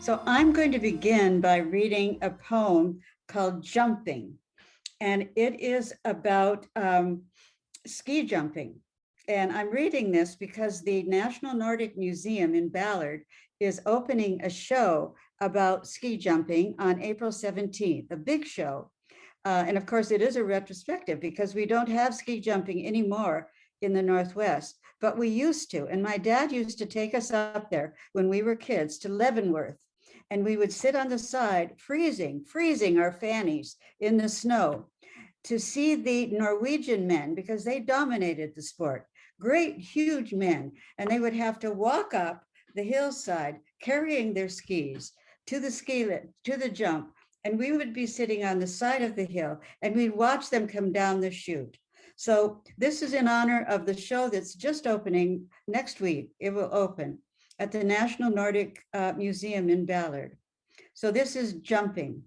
So I'm going to begin by reading a poem called Jumping, and it is about ski jumping. And I'm reading this because the National Nordic Museum in Ballard is opening a show about ski jumping on April 17th, a big show. And of course, it is a retrospective because we don't have ski jumping anymore in the Northwest, but we used to. And my dad used to take us up there when we were kids to Leavenworth. And we would sit on the side, freezing our fannies in the snow to see the Norwegian men because they dominated the sport. Great, huge men. And they would have to walk up the hillside carrying their skis to the ski lift, to the jump. And we would be sitting on the side of the hill and we'd watch them come down the chute. So this is in honor of the show that's just opening next week. It will open at the National Nordic Museum in Ballard. So this is Jumping.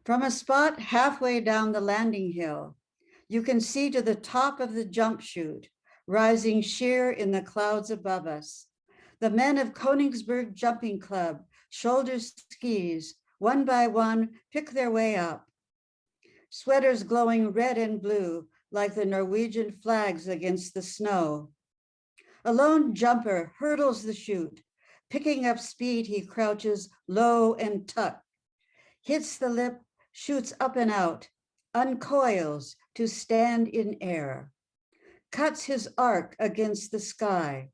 From a spot halfway down the landing hill, you can see to the top of the jump chute, rising sheer in the clouds above us. The men of Koningsberg Jumping Club shoulder skis, one by one, pick their way up. Sweaters glowing red and blue like the Norwegian flags against the snow. A lone jumper hurdles the chute. Picking up speed, he crouches low and tucked, hits the lip, shoots up and out, uncoils to stand in air, cuts his arc against the sky.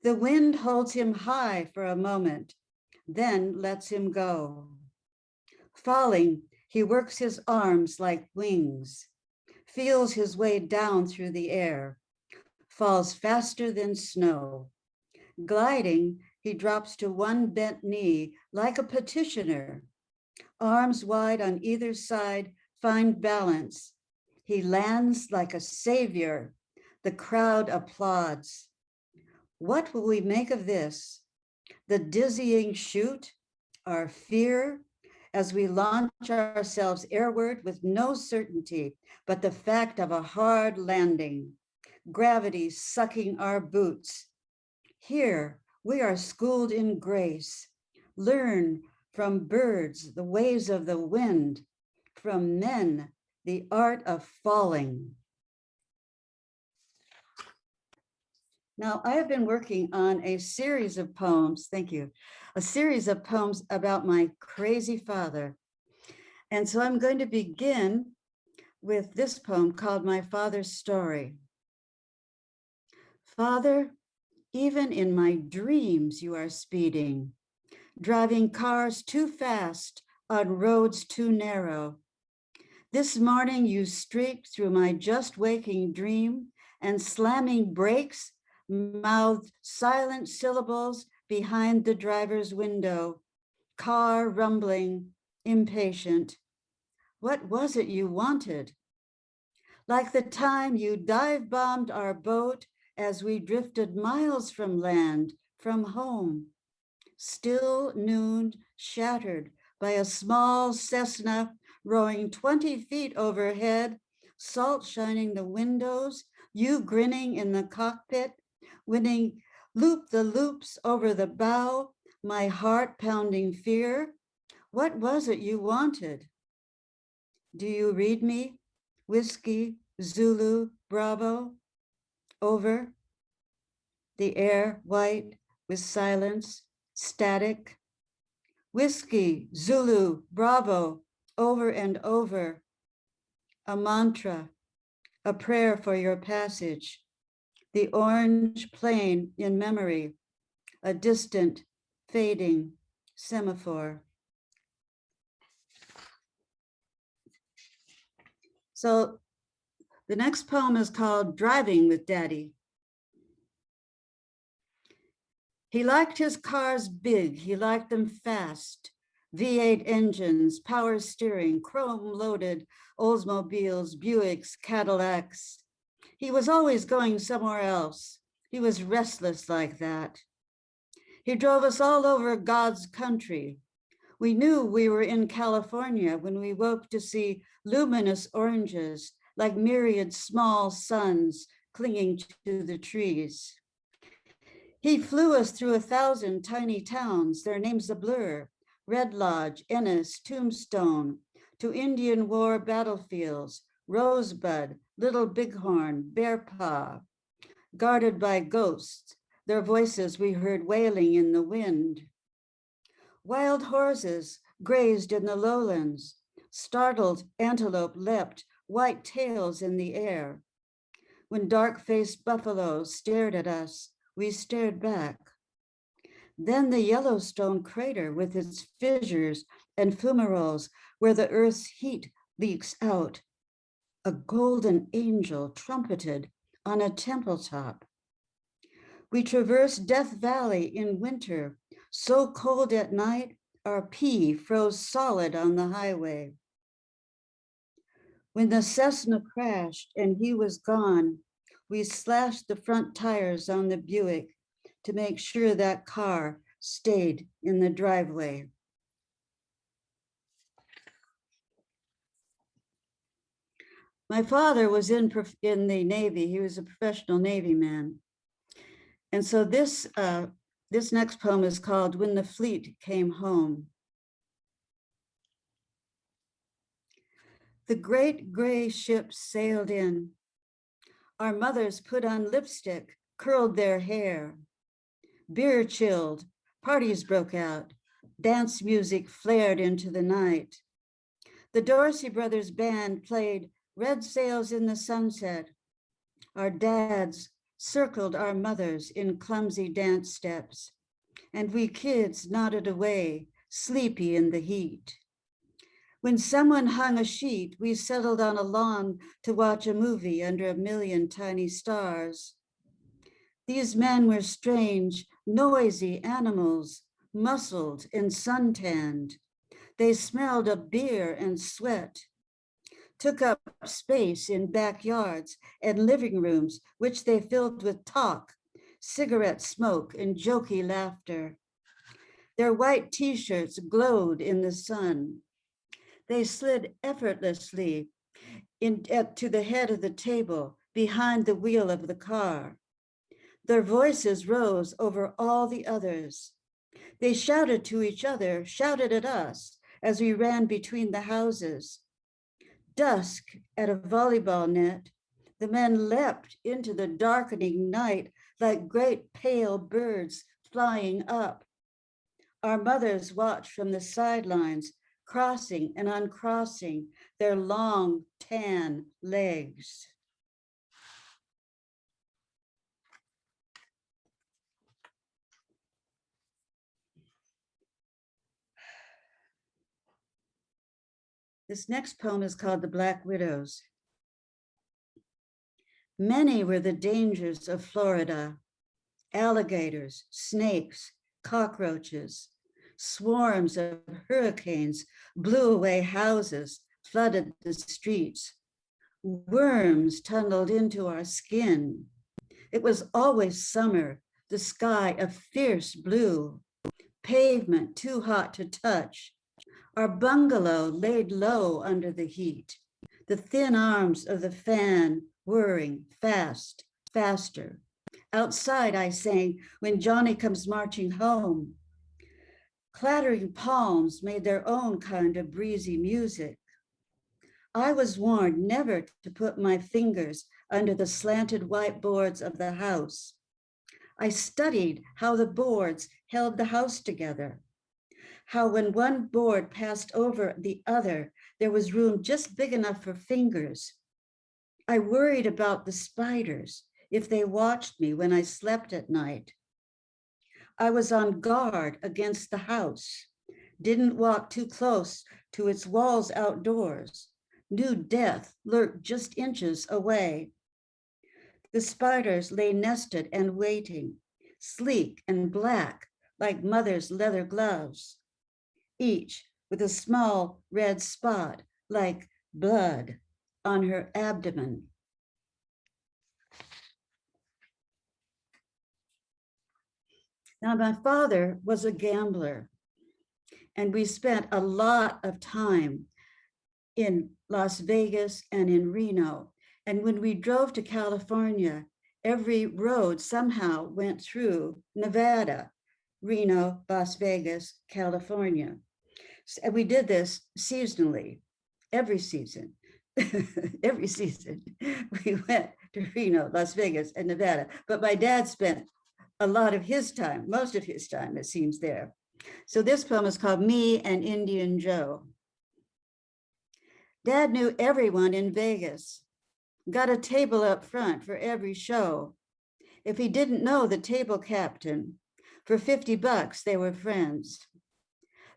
The wind holds him high for a moment, then lets him go. Falling, he works his arms like wings, feels his way down through the air, falls faster than snow. Gliding, he drops to one bent knee like a petitioner. Arms wide on either side, find balance. He lands like a savior. The crowd applauds. What will we make of this? The dizzying chute, our fear, as we launch ourselves airward with no certainty, but the fact of a hard landing. Gravity sucking our boots. Here, we are schooled in grace. Learn from birds the ways of the wind, from men the art of falling. Now, I have been working on a series of poems, thank you, a series of poems about my crazy father. And so I'm going to begin with this poem called My Father's Story. Father, even in my dreams, you are speeding, driving cars too fast on roads too narrow. This morning you streaked through my just waking dream and slamming brakes, mouthed silent syllables behind the driver's window, car rumbling, impatient. What was it you wanted? Like the time you dive-bombed our boat as we drifted miles from land, from home. Still noon, shattered by a small Cessna rowing 20 feet overhead, salt shining the windows, you grinning in the cockpit, winning loop the loops over the bow, my heart pounding fear. What was it you wanted? Do you read me? Whiskey, Zulu, Bravo. Over. The air white with silence, static. Whiskey, Zulu, Bravo, over and over. A mantra, a prayer for your passage. The orange plane in memory, a distant, fading semaphore. So the next poem is called Driving with Daddy. He liked his cars big, he liked them fast. V8 engines, power steering, chrome-loaded Oldsmobiles, Buicks, Cadillacs. He was always going somewhere else. He was restless like that. He drove us all over God's country. We knew we were in California when we woke to see luminous oranges like myriad small suns clinging to the trees. He flew us through 1,000 tiny towns, their names a blur, Red Lodge, Ennis, Tombstone, to Indian War battlefields, Rosebud, Little Bighorn, Bear Paw, guarded by ghosts, their voices we heard wailing in the wind. Wild horses grazed in the lowlands, startled antelope leapt, white tails in the air. When dark-faced buffaloes stared at us, we stared back. Then the Yellowstone crater with its fissures and fumaroles where the earth's heat leaks out. A golden angel trumpeted on a temple top. We traversed Death Valley in winter, so cold at night, our pee froze solid on the highway. When the Cessna crashed and he was gone, we slashed the front tires on the Buick to make sure that car stayed in the driveway. My father was in the Navy. He was a professional Navy man. And so this next poem is called When the Fleet Came Home. The great gray ships sailed in. Our mothers put on lipstick, curled their hair. Beer chilled, parties broke out. Dance music flared into the night. The Dorsey Brothers band played Red Sails in the Sunset. Our dads circled our mothers in clumsy dance steps, and we kids nodded away, sleepy in the heat. When someone hung a sheet, we settled on a lawn to watch a movie under a million tiny stars. These men were strange, noisy animals, muscled and suntanned. They smelled of beer and sweat, took up space in backyards and living rooms, which they filled with talk, cigarette smoke, and jokey laughter. Their white t-shirts glowed in the sun. They slid effortlessly to the head of the table behind the wheel of the car. Their voices rose over all the others. They shouted to each other, shouted at us as we ran between the houses. Dusk at a volleyball net, the men leapt into the darkening night like great pale birds flying up. Our mothers watched from the sidelines, crossing and uncrossing their long tan legs. This next poem is called The Black Widows. Many were the dangers of Florida: alligators, snakes, cockroaches. Swarms of hurricanes blew away houses, flooded the streets. Worms tunneled into our skin. It was always summer, the sky a fierce blue, pavement too hot to touch. Our bungalow laid low under the heat, the thin arms of the fan whirring fast, faster. Outside, I sang, When Johnny Comes Marching Home. Clattering palms made their own kind of breezy music. I was warned never to put my fingers under the slanted white boards of the house. I studied how the boards held the house together, how when one board passed over the other, there was room just big enough for fingers. I worried about the spiders if they watched me when I slept at night. I was on guard against the house, didn't walk too close to its walls outdoors, knew death lurked just inches away. The spiders lay nested and waiting, sleek and black like mother's leather gloves, each with a small red spot like blood on her abdomen. Now, my father was a gambler, and we spent a lot of time in Las Vegas and in Reno. And when we drove to California, every road somehow went through Nevada, Reno, Las Vegas, California. And we did this seasonally, every season. Every season we went to Reno, Las Vegas, and Nevada. But my dad spent a lot of his time, most of his time, it seems, there. So this poem is called Me and Indian Joe. Dad knew everyone in Vegas, got a table up front for every show. If he didn't know the table captain, for $50, they were friends.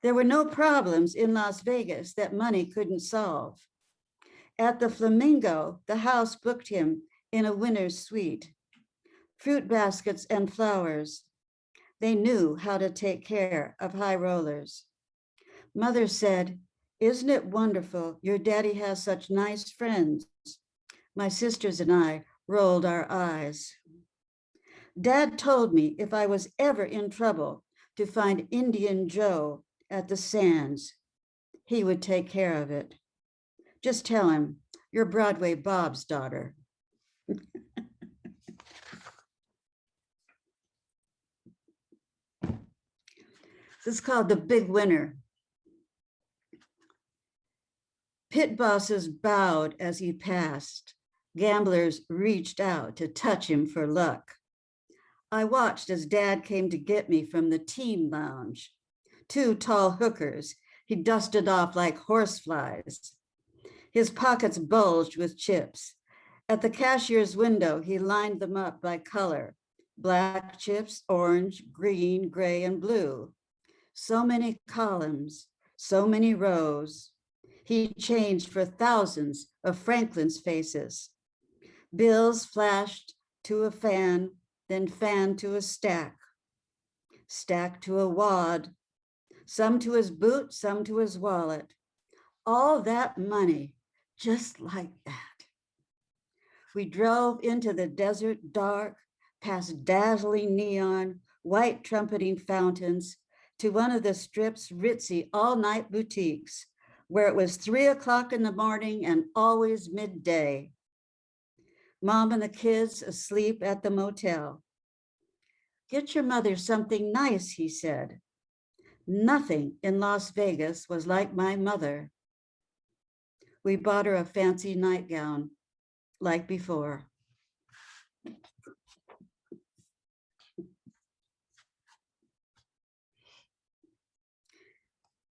There were no problems in Las Vegas that money couldn't solve. At the Flamingo, the house booked him in a winter's suite. Fruit baskets and flowers. They knew how to take care of high rollers. Mother said, "Isn't it wonderful your daddy has such nice friends?" My sisters and I rolled our eyes. Dad told me if I was ever in trouble to find Indian Joe at the Sands, he would take care of it. Just tell him you're Broadway Bob's daughter. This is called The Big Winner. Pit bosses bowed as he passed. Gamblers reached out to touch him for luck. I watched as Dad came to get me from the team lounge. Two tall hookers he dusted off like horseflies. His pockets bulged with chips. At the cashier's window, he lined them up by color: black chips, orange, green, gray, and blue. So many columns, so many rows. He changed for thousands of Franklin's faces. Bills flashed to a fan, then fan to a stack to a wad, some to his boot, some to his wallet. All that money, just like that. We drove into the desert dark, past dazzling neon, white trumpeting fountains, to one of the strip's ritzy all-night boutiques, where it was 3 o'clock in the morning and always midday. Mom and the kids asleep at the motel. Get your mother something nice, he said. Nothing in Las Vegas was like my mother. We bought her a fancy nightgown, like before.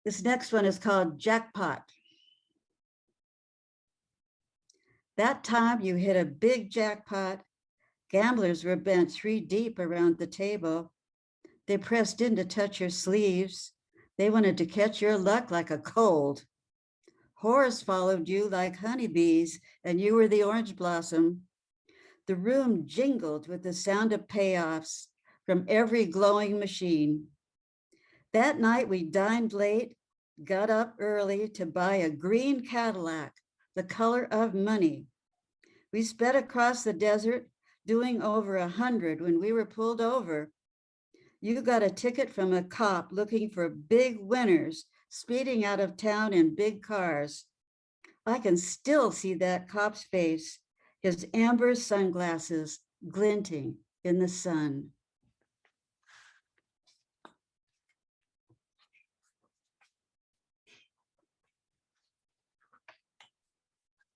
This next one is called Jackpot. That time you hit a big jackpot, gamblers were bent 3 deep around the table. They pressed in to touch your sleeves. They wanted to catch your luck like a cold. Whores followed you like honeybees, and you were the orange blossom. The room jingled with the sound of payoffs from every glowing machine. That night we dined late, got up early to buy a green Cadillac, the color of money. We sped across the desert, doing over 100 when we were pulled over. You got a ticket from a cop looking for big winners, speeding out of town in big cars. I can still see that cop's face, his amber sunglasses glinting in the sun.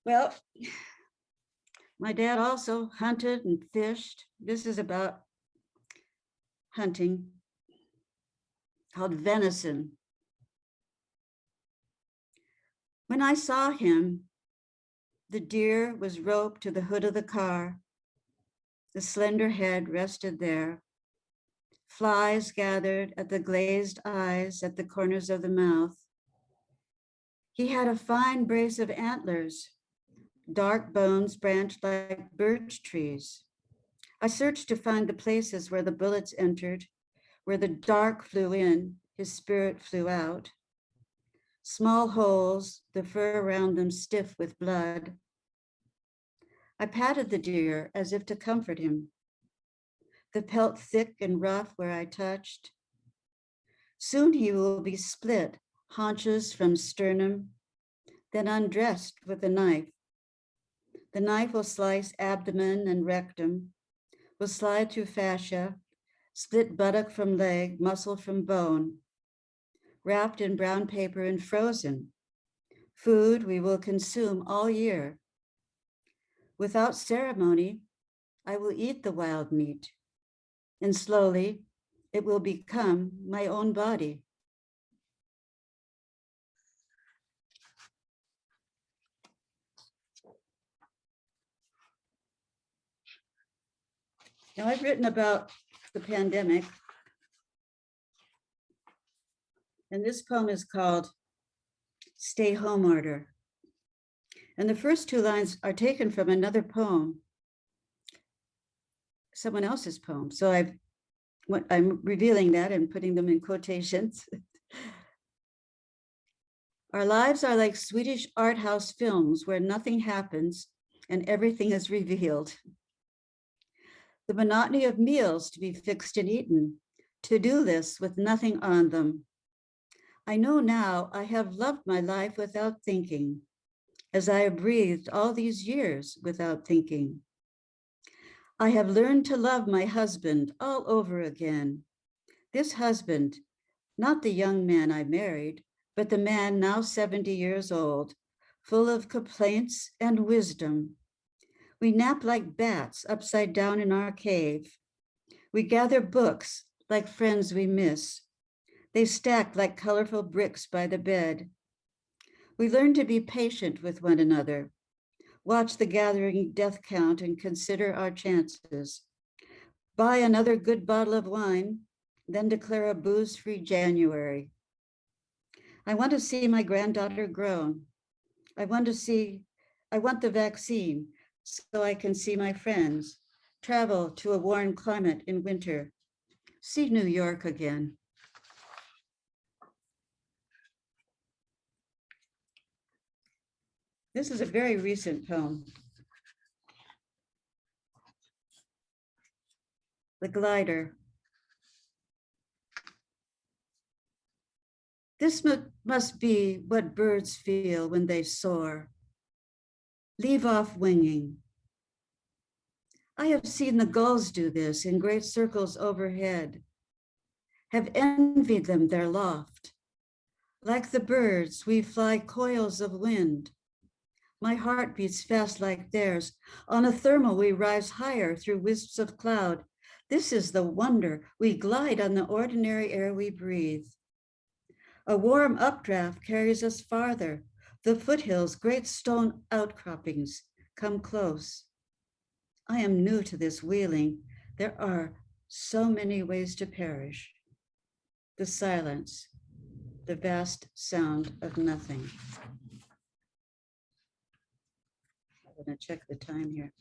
Well, my dad also hunted and fished. This is about hunting, called venison. When I saw him, the deer was roped to the hood of the car. The slender head rested there. Flies gathered at the glazed eyes at the corners of the mouth. He had a fine brace of antlers. Dark bones branched like birch trees. I searched to find the places where the bullets entered, where the dark flew in, his spirit flew out. Small holes, the fur around them stiff with blood. I patted the deer as if to comfort him. The pelt thick and rough where I touched. Soon he will be split, haunches from sternum, then undressed with a knife. The knife will slice abdomen and rectum, will slide through fascia, split buttock from leg, muscle from bone, wrapped in brown paper and frozen. Food we will consume all year. Without ceremony, I will eat the wild meat, and slowly it will become my own body. Now, I've written about the pandemic, and this poem is called Stay Home Order. And the first two lines are taken from another poem, someone else's poem. So I'm revealing that and putting them in quotations. Our lives are like Swedish art house films where nothing happens and everything is revealed. The monotony of meals to be fixed and eaten, to-do lists with nothing on them. I know now I have loved my life without thinking, as I have breathed all these years without thinking. I have learned to love my husband all over again. This husband, not the young man I married, but the man now 70 years old, full of complaints and wisdom. We nap like bats upside down in our cave. We gather books like friends we miss. They stack like colorful bricks by the bed. We learn to be patient with one another, watch the gathering death count and consider our chances. Buy another good bottle of wine, then declare a booze-free January. I want to see my granddaughter grown. I want the vaccine so I can see my friends, travel to a warm climate in winter, see New York again. This is a very recent poem. The Glider. This must be what birds feel when they soar. Leave off winging. I have seen the gulls do this in great circles overhead, have envied them their loft. Like the birds, we fly coils of wind. My heart beats fast like theirs. On a thermal, we rise higher through wisps of cloud. This is the wonder. We glide on the ordinary air we breathe. A warm updraft carries us farther. The foothills, great stone outcroppings, come close. I am new to this wheeling. There are so many ways to perish. The silence, the vast sound of nothing. I'm going to check the time here.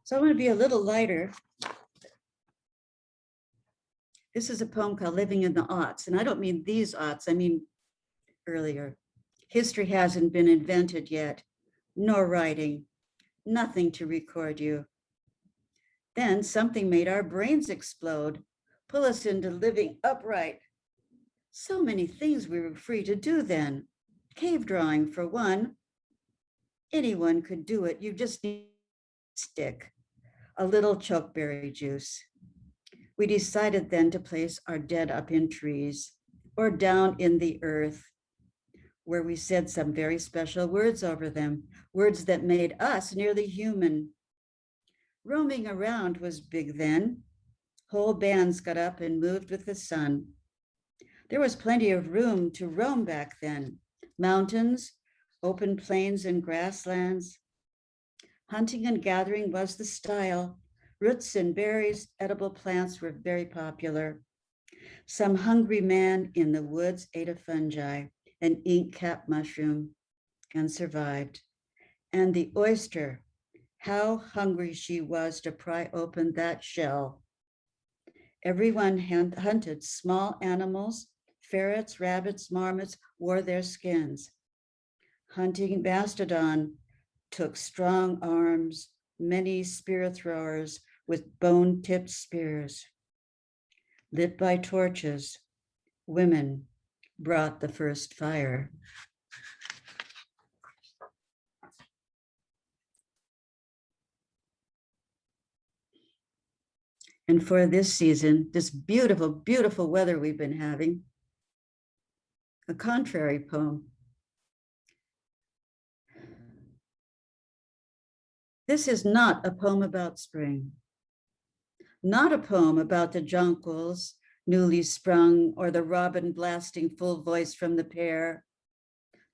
So I'm going to be a little lighter. This is a poem called Living in the Aughts, and I don't mean these aughts, I mean earlier. History hasn't been invented yet, nor writing, nothing to record you. Then something made our brains explode, pull us into living upright. So many things we were free to do then. Cave drawing for one. Anyone could do it. You just need a stick, a little chokeberry juice. We decided then to place our dead up in trees or down in the earth, where we said some very special words over them, words that made us nearly human. Roaming around was big then. Whole bands got up and moved with the sun. There was plenty of room to roam back then. Mountains, open plains and grasslands. Hunting and gathering was the style. Roots and berries, edible plants were very popular. Some hungry man in the woods ate a fungi, an ink cap mushroom, and survived. And the oyster, how hungry she was to pry open that shell. Everyone hunted small animals, ferrets, rabbits, marmots, wore their skins. Hunting mastodon took strong arms, many spear throwers with bone-tipped spears. Lit by torches, women brought the first fire. And for this season, this beautiful, beautiful weather we've been having, a contrary poem. This is not a poem about spring, not a poem about the jonquils newly sprung or the robin blasting full voice from the pear,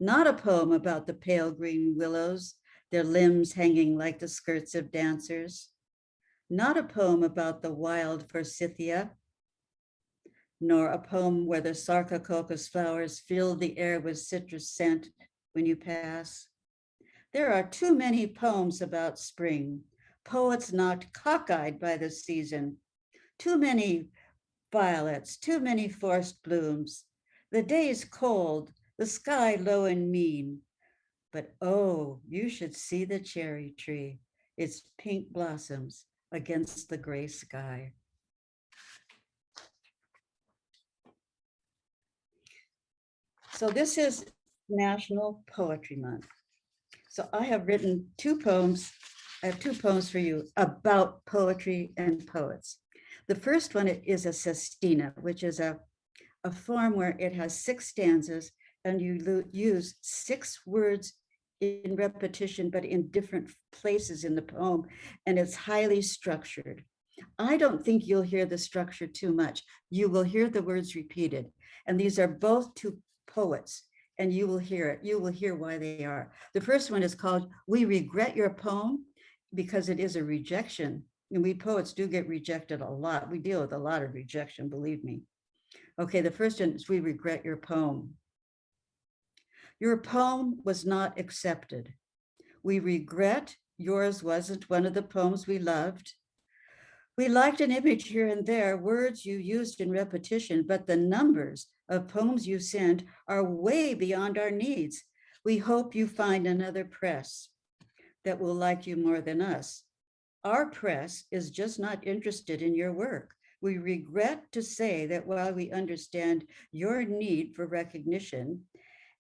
not a poem about the pale green willows, their limbs hanging like the skirts of dancers, not a poem about the wild forsythia, nor a poem where the sarcoccus flowers fill the air with citrus scent when you pass. There are too many poems about spring, poets not cockeyed by the season, too many violets, too many forced blooms. The day is cold, the sky low and mean, but oh, you should see the cherry tree, its pink blossoms against the gray sky. So this is National Poetry Month. So I have written two poems. I have two poems for you about poetry and poets. The first one is a sestina, which is a form where it has 6 stanzas and you use 6 words in repetition, but in different places in the poem, and it's highly structured. I don't think you'll hear the structure too much. You will hear the words repeated, and these are both two poets, and you will hear it. You will hear why they are. The first one is called "We Regret Your Poem," because it is a rejection, and we poets do get rejected a lot. We deal with a lot of rejection, believe me. Okay, the first one is "We regret your poem." Your poem was not accepted. We regret yours wasn't one of the poems we loved. We liked an image here and there, words you used in repetition, but the numbers of poems you send are way beyond our needs. We hope you find another press that will like you more than us. Our press is just not interested in your work. We regret to say that while we understand your need for recognition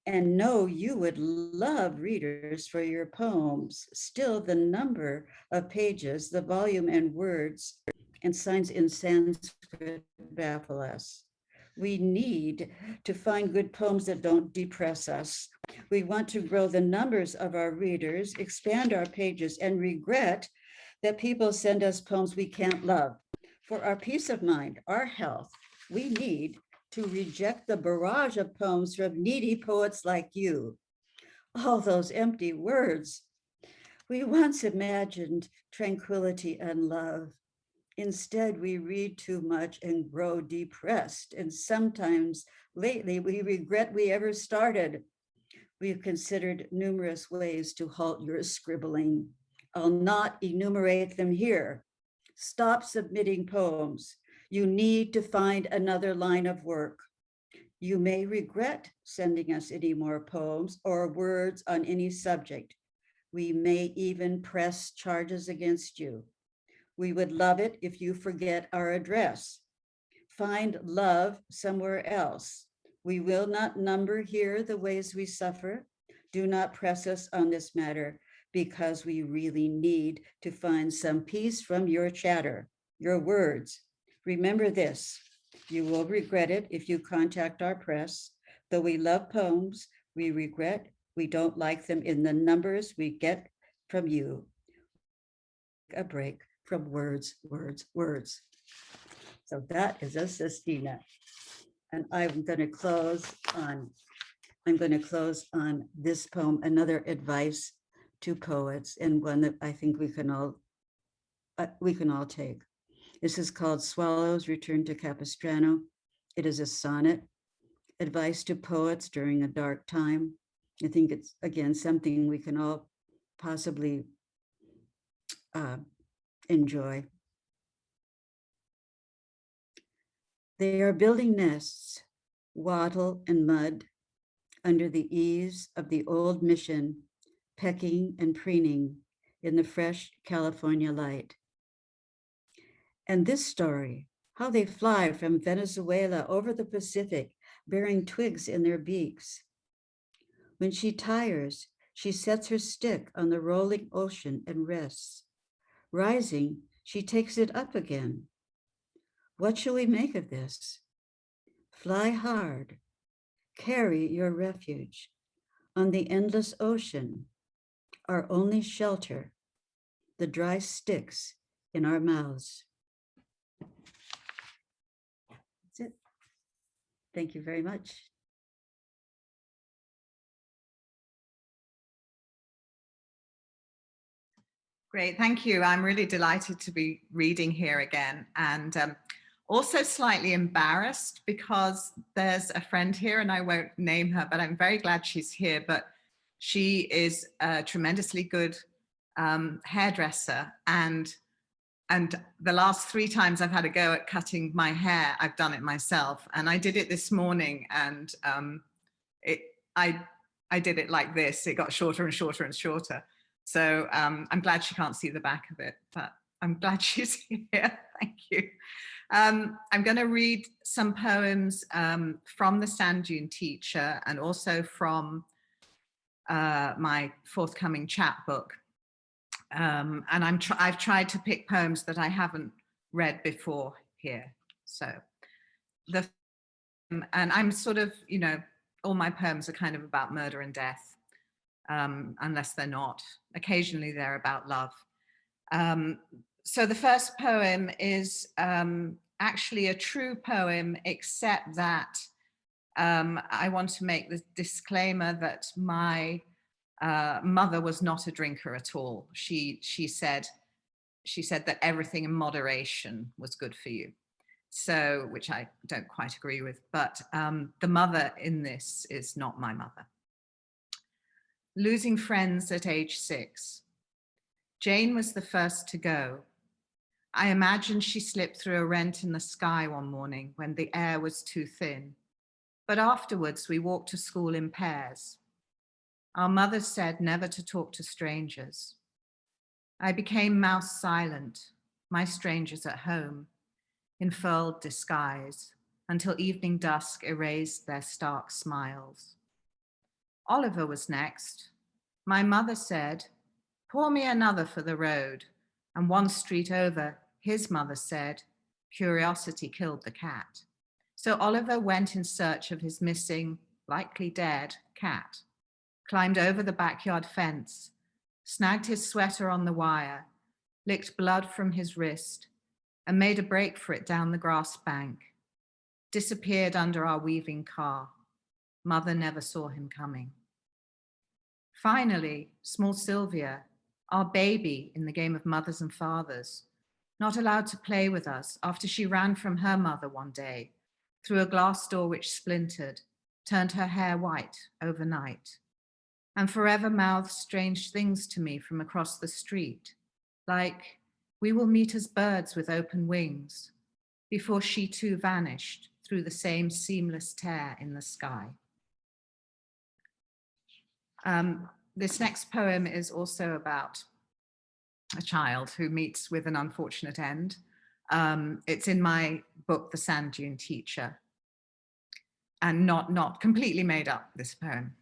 and know you would love readers for your poems, still the number of pages, the volume and words and signs in Sanskrit baffle us. We need to find good poems that don't depress us. We want to grow the numbers of our readers, expand our pages, and regret that people send us poems we can't love. For our peace of mind, our health, we need to reject the barrage of poems from needy poets like you. All those empty words. We once imagined tranquility and love. Instead, we read too much and grow depressed. And sometimes lately, we regret we ever started. We've considered numerous ways to halt your scribbling. I'll not enumerate them here. Stop submitting poems. You need to find another line of work. You may regret sending us any more poems or words on any subject. We may even press charges against you. We would love it if you forget our address. Find love somewhere else. We will not number here the ways we suffer. Do not press us on this matter because we really need to find some peace from your chatter, your words. Remember this, you will regret it if you contact our press. Though we love poems, we regret we don't like them in the numbers we get from you. A break from words, words, words. So that is a sestina. And I'm going to close on this poem, another advice to poets, and one that I think we can all take. This is called Swallows Return to Capistrano. It is a sonnet, advice to poets during a dark time. I think it's, again, something we can all possibly enjoy. They are building nests, wattle and mud, under the eaves of the old mission, pecking and preening in the fresh California light. And this story, how they fly from Venezuela over the Pacific, bearing twigs in their beaks. When she tires, she sets her stick on the rolling ocean and rests. Rising, she takes it up again. What shall we make of this? Fly hard, carry your refuge on the endless ocean, our only shelter, the dry sticks in our mouths. That's it. Thank you very much. Great, thank you. I'm really delighted to be reading here again, and also slightly embarrassed because there's a friend here, and I won't name her, but I'm very glad she's here. But she is a tremendously good hairdresser, and the last 3 times I've had a go at cutting my hair, I've done it myself. And I did it this morning, and I did it like this. It got shorter and shorter and shorter. So I'm glad she can't see the back of it, but I'm glad she's here. Thank you. I'm going to read some poems from the Sand Dune Teacher, and also from my forthcoming chat-book. And I've tried to pick poems that I haven't read before here. So and I'm sort of, you know, all my poems are kind of about murder and death, unless they're not. Occasionally they're about love. So the first poem is actually a true poem, except that I want to make the disclaimer that my mother was not a drinker at all. She said that everything in moderation was good for you. So, which I don't quite agree with, but the mother in this is not my mother. Losing friends at age 6. Jane was the first to go. I imagine she slipped through a rent in the sky one morning when the air was too thin. But afterwards, we walked to school in pairs. Our mother said never to talk to strangers. I became mouse silent, my strangers at home, in furled disguise, until evening dusk erased their stark smiles. Oliver was next. My mother said, pour me another for the road. And one street over, his mother said, curiosity killed the cat. So Oliver went in search of his missing, likely dead, cat, climbed over the backyard fence, snagged his sweater on the wire, licked blood from his wrist, and made a break for it down the grass bank, disappeared under our weaving car. Mother never saw him coming. Finally, small Sylvia, our baby in the game of mothers and fathers, not allowed to play with us after she ran from her mother one day, through a glass door which splintered, turned her hair white overnight, and forever mouthed strange things to me from across the street, like, we will meet as birds with open wings, before she too vanished through the same seamless tear in the sky. This next poem is also about a child who meets with an unfortunate end. It's in my book, The Sand Dune Teacher, and not completely made up, this poem.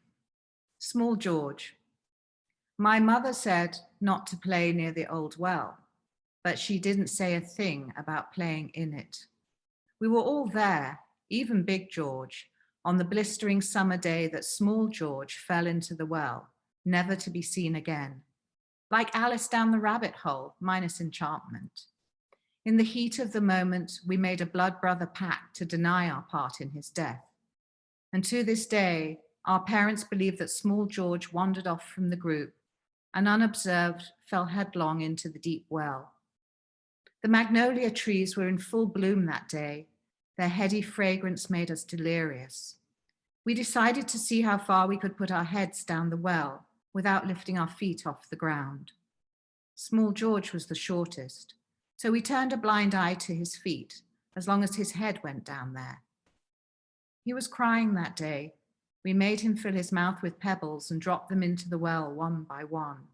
Small George. My mother said not to play near the old well, but she didn't say a thing about playing in it. We were all there, even Big George, on the blistering summer day that small George fell into the well, never to be seen again. Like Alice down the rabbit hole, minus enchantment. In the heat of the moment, we made a blood brother pact to deny our part in his death. And to this day, our parents believe that small George wandered off from the group and unobserved fell headlong into the deep well. The magnolia trees were in full bloom that day. Their heady fragrance made us delirious. We decided to see how far we could put our heads down the well without lifting our feet off the ground. Small George was the shortest, so we turned a blind eye to his feet as long as his head went down there. He was crying that day. We made him fill his mouth with pebbles and drop them into the well one by one,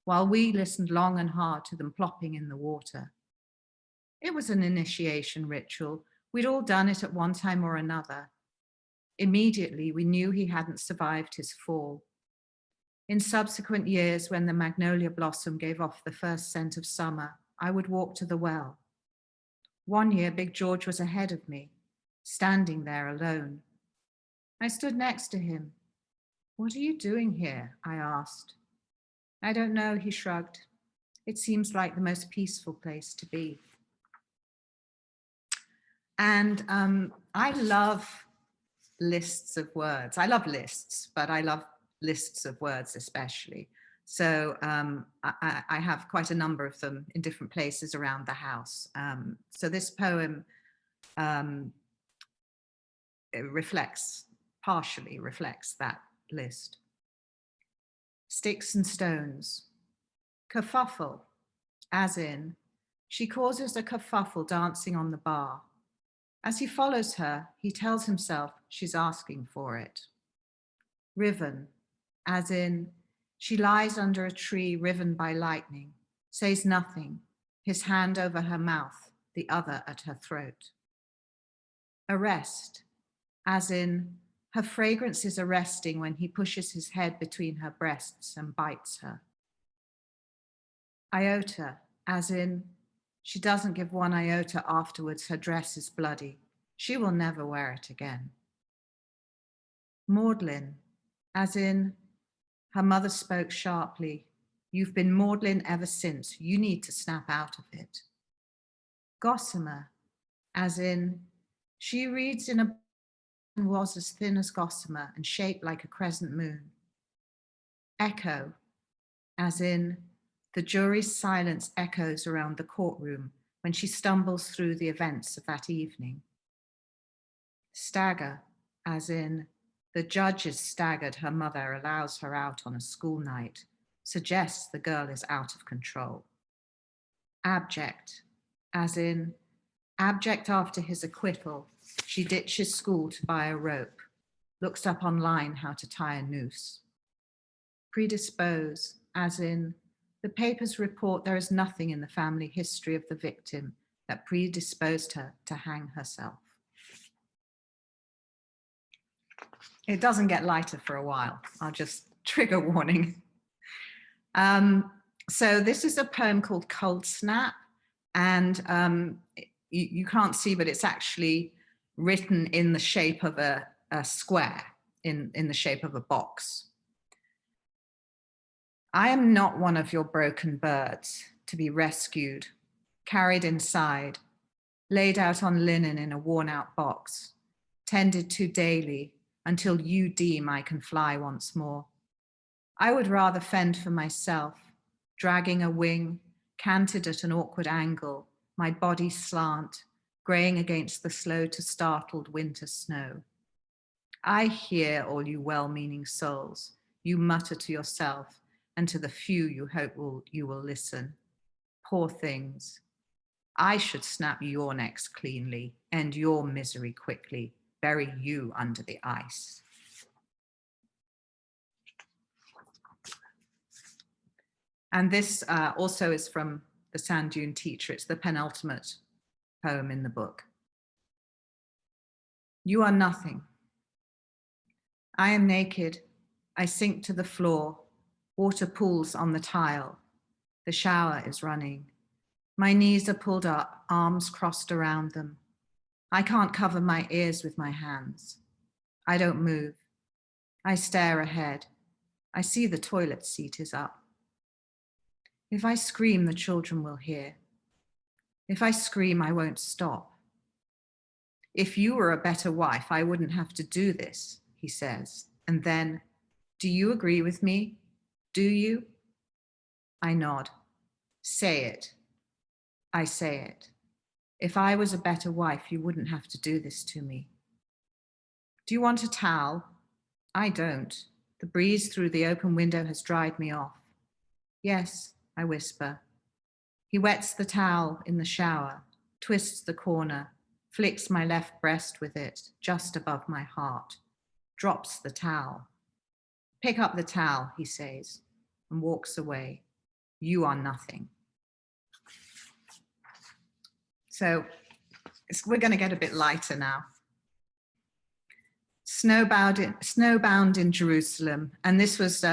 while we listened long and hard to them plopping in the water. It was an initiation ritual. We'd all done it at one time or another. Immediately, we knew he hadn't survived his fall. In subsequent years, when the magnolia blossom gave off the first scent of summer, I would walk to the well. One year, Big George was ahead of me, standing there alone. I stood next to him. What are you doing here? I asked. I don't know, he shrugged. It seems like the most peaceful place to be. And I love lists of words. I love lists, but I love lists of words especially. So I have quite a number of them in different places around the house. So this poem partially reflects that list. Sticks and stones. Kerfuffle, as in, she causes a kerfuffle dancing on the bar. As he follows her, he tells himself she's asking for it. Riven, as in, she lies under a tree riven by lightning, says nothing, his hand over her mouth, the other at her throat. Arrest, as in, her fragrance is arresting when he pushes his head between her breasts and bites her. Iota, as in, she doesn't give one iota afterwards, her dress is bloody. She will never wear it again. Maudlin, as in, her mother spoke sharply. You've been maudlin ever since. You need to snap out of it. Gossamer, as in, she reads in a and was as thin as gossamer and shaped like a crescent moon. Echo, as in, the jury's silence echoes around the courtroom when she stumbles through the events of that evening. Stagger, as in, the judge is staggered her mother allows her out on a school night, suggests the girl is out of control. Abject, as in, abject after his acquittal, she ditches school to buy a rope, looks up online how to tie a noose. Predispose, as in, the papers report there is nothing in the family history of the victim that predisposed her to hang herself. It doesn't get lighter for a while. I'll just trigger warning. So this is a poem called Cold Snap, and you can't see, but it's actually written in the shape of a square, in the shape of a box. I am not one of your broken birds to be rescued, carried inside, laid out on linen in a worn-out box, tended to daily until you deem I can fly once more. I would rather fend for myself, dragging a wing, canted at an awkward angle, my body slant, graying against the slow to startled winter snow. I hear all you well-meaning souls. You mutter to yourself, and to the few you hope you will listen. Poor things. I should snap your necks cleanly, end your misery quickly, bury you under the ice. And this also is from the Sand Dune Teacher. It's the penultimate poem in the book. You are nothing. I am naked. I sink to the floor. Water pools on the tile. The shower is running. My knees are pulled up, arms crossed around them. I can't cover my ears with my hands. I don't move. I stare ahead. I see the toilet seat is up. If I scream, the children will hear. If I scream, I won't stop. If you were a better wife, I wouldn't have to do this, he says. And then, do you agree with me? Do you? I nod. Say it. I say it. If I was a better wife, you wouldn't have to do this to me. Do you want a towel? I don't. The breeze through the open window has dried me off. Yes, I whisper. He wets the towel in the shower, twists the corner, flicks my left breast with it, just above my heart, drops the towel. Pick up the towel, he says, and walks away. You are nothing. So we're going to get a bit lighter now. Snowbound in Jerusalem. And this was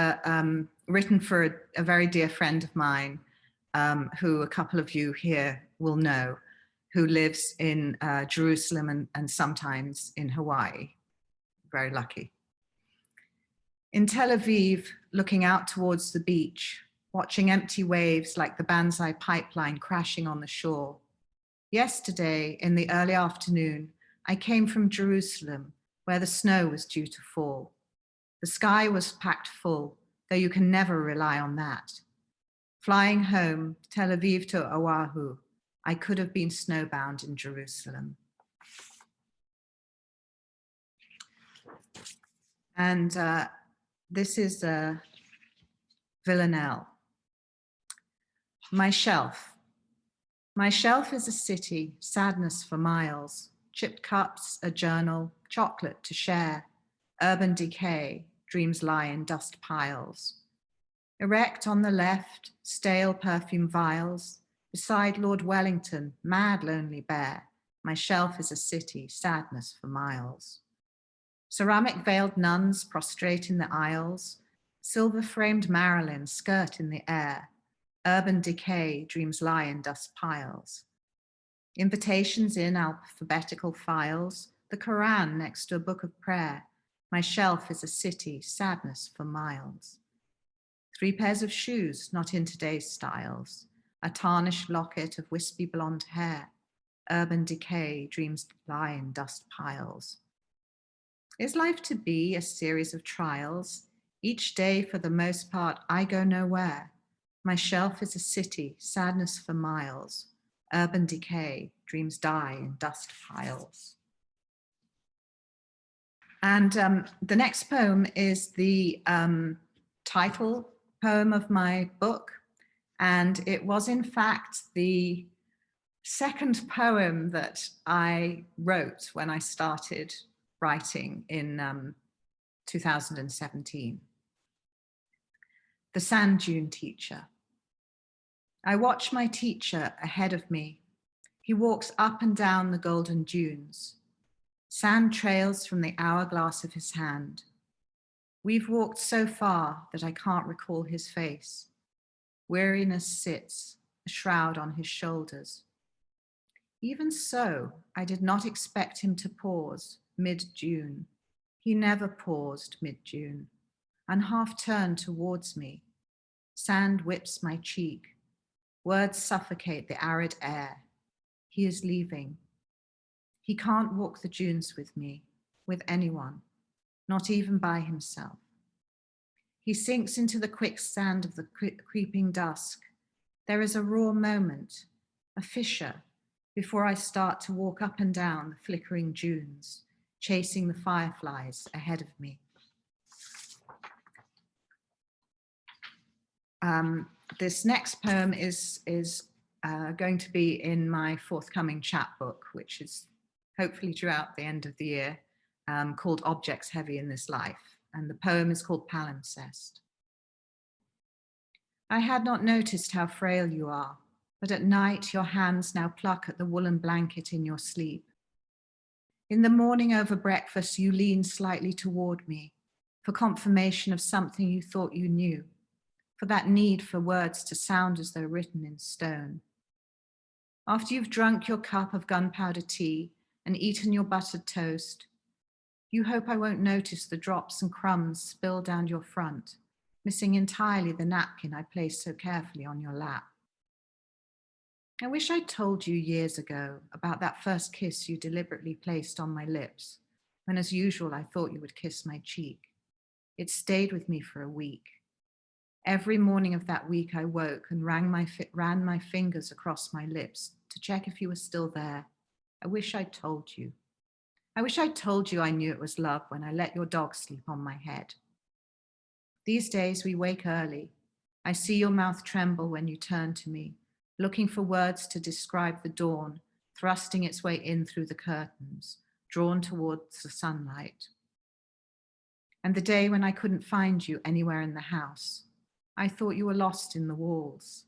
written for a very dear friend of mine, who a couple of you here will know. who lives in Jerusalem and sometimes in Hawaii. Very lucky. In Tel Aviv, looking out towards the beach, watching empty waves like the Banzai pipeline crashing on the shore. Yesterday, in the early afternoon, I came from Jerusalem, where the snow was due to fall. The sky was packed full, though you can never rely on that. Flying home, Tel Aviv to Oahu, I could have been snowbound in Jerusalem. And this is Villanelle. My shelf. My shelf is a city, sadness for miles, chipped cups, a journal, chocolate to share, urban decay, dreams lie in dust piles. Erect on the left, stale perfume vials, beside Lord Wellington, mad lonely bear, my shelf is a city, sadness for miles. Ceramic veiled nuns prostrate in the aisles, silver-framed Marilyn skirt in the air, urban decay, dreams lie in dust piles. Invitations in alphabetical files, the Quran next to a book of prayer, my shelf is a city, sadness for miles. 3 pairs of shoes, not in today's styles, a tarnished locket of wispy blonde hair, urban decay, dreams lie in dust piles. Is life to be a series of trials? Each day, for the most part, I go nowhere. My shelf is a city, sadness for miles, urban decay, dreams die in dust piles. And the next poem is the title poem of my book. And it was in fact the second poem that I wrote when I started writing in 2017. The Sand Dune Teacher. I watch my teacher ahead of me. He walks up and down the golden dunes. Sand trails from the hourglass of his hand. We've walked so far that I can't recall his face. Weariness sits, a shroud on his shoulders. Even so, I did not expect him to pause mid-June. He never paused mid-June, and half turned towards me. Sand whips my cheek. Words suffocate the arid air. He is leaving. He can't walk the dunes with me, with anyone, not even by himself. He sinks into the quicksand of the creeping dusk. There is a raw moment, a fissure, before I start to walk up and down the flickering dunes, chasing the fireflies ahead of me. This next poem is going to be in my forthcoming chapbook, which is hopefully throughout the end of the year, called Objects Heavy in This Life. And the poem is called Palimpsest. I had not noticed how frail you are, but at night your hands now pluck at the woolen blanket in your sleep. In the morning over breakfast, you lean slightly toward me for confirmation of something you thought you knew, for that need for words to sound as though written in stone. After you've drunk your cup of gunpowder tea and eaten your buttered toast, you hope I won't notice the drops and crumbs spill down your front, missing entirely the napkin I placed so carefully on your lap. I wish I'd told you years ago about that first kiss you deliberately placed on my lips, when as usual I thought you would kiss my cheek. It stayed with me for a week. Every morning of that week I woke and ran my fingers across my lips to check if you were still there. I wish I'd told you. I wish I'd told you I knew it was love when I let your dog sleep on my head. These days we wake early. I see your mouth tremble when you turn to me, looking for words to describe the dawn, thrusting its way in through the curtains, drawn towards the sunlight. And the day when I couldn't find you anywhere in the house, I thought you were lost in the walls.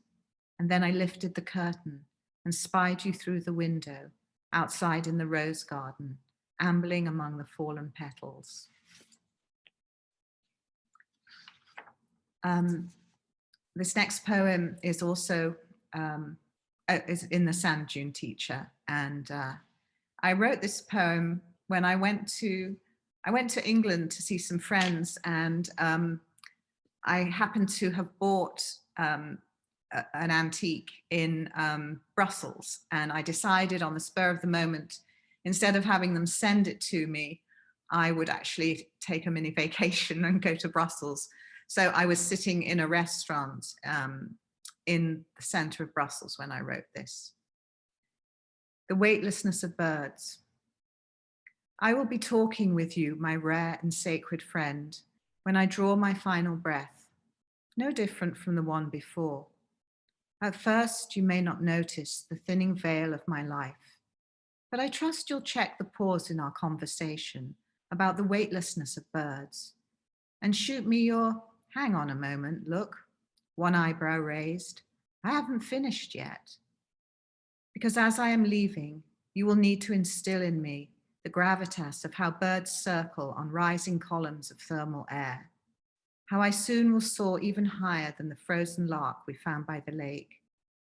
And then I lifted the curtain and spied you through the window, outside in the rose garden, ambling among the fallen petals. This next poem is also is in the Sand Dune Teacher, And I wrote this poem when I went to England to see some friends, and I happened to have bought an antique in Brussels, and I decided on the spur of the moment, instead of having them send it to me, I would actually take a mini vacation and go to Brussels. So I was sitting in a restaurant in the center of Brussels when I wrote this. The weightlessness of birds. I will be talking with you, my rare and sacred friend, when I draw my final breath, no different from the one before. At first, you may not notice the thinning veil of my life, but I trust you'll check the pause in our conversation about the weightlessness of birds and shoot me your, hang on a moment, look, one eyebrow raised. I haven't finished yet. Because as I am leaving, you will need to instill in me the gravitas of how birds circle on rising columns of thermal air, how I soon will soar even higher than the frozen lark we found by the lake,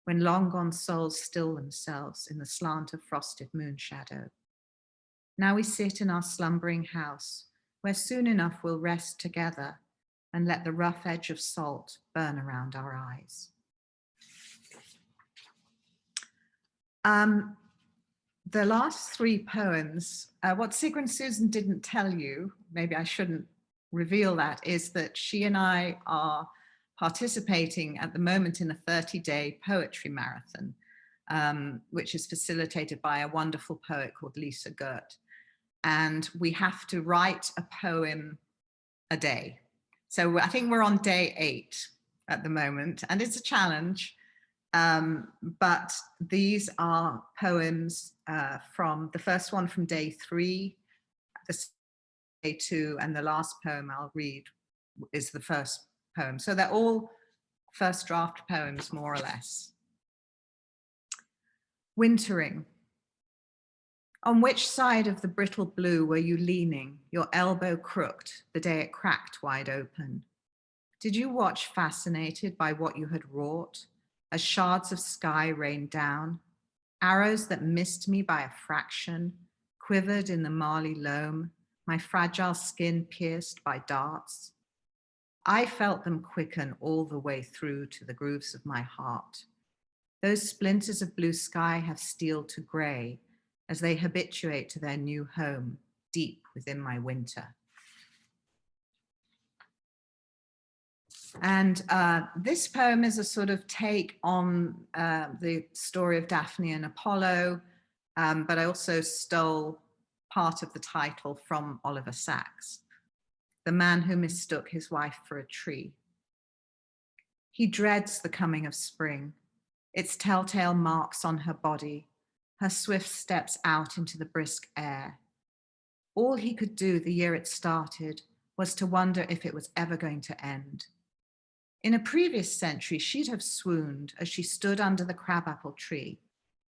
when long gone souls still themselves in the slant of frosted moon shadow. Now we sit in our slumbering house, where soon enough we'll rest together and let the rough edge of salt burn around our eyes. The last three poems, what Sigrun Susan didn't tell you, maybe I shouldn't reveal that, is that she and I are participating at the moment in a 30-day poetry marathon, which is facilitated by a wonderful poet called Lisa Gert. And we have to write a poem a day. So I think we're on day 8 at the moment, and it's a challenge. But these are poems from the first one from day 3, day 2, and the last poem I'll read is the first poem. So they're all first draft poems, more or less. Wintering. On which side of the brittle blue were you leaning, your elbow crooked, the day it cracked wide open? Did you watch fascinated by what you had wrought, as shards of sky rained down, arrows that missed me by a fraction, quivered in the marly loam, my fragile skin pierced by darts? I felt them quicken all the way through to the grooves of my heart. Those splinters of blue sky have steeled to gray as they habituate to their new home deep within my winter. And this poem is a sort of take on the story of Daphne and Apollo, but I also stole part of the title from Oliver Sacks, The Man Who Mistook His Wife for a Tree. He dreads the coming of spring, its telltale marks on her body, her swift steps out into the brisk air. All he could do the year it started was to wonder if it was ever going to end. In a previous century, she'd have swooned as she stood under the crabapple tree,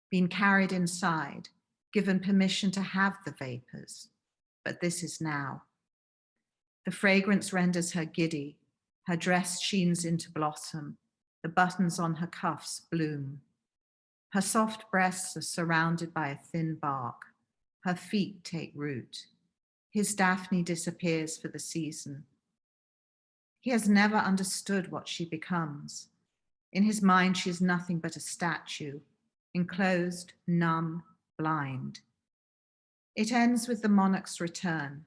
been carried inside, given permission to have the vapors. But this is now. The fragrance renders her giddy, her dress sheens into blossom, the buttons on her cuffs bloom. Her soft breasts are surrounded by a thin bark. Her feet take root. His Daphne disappears for the season. He has never understood what she becomes. In his mind, she is nothing but a statue, enclosed, numb, blind. It ends with the monarch's return.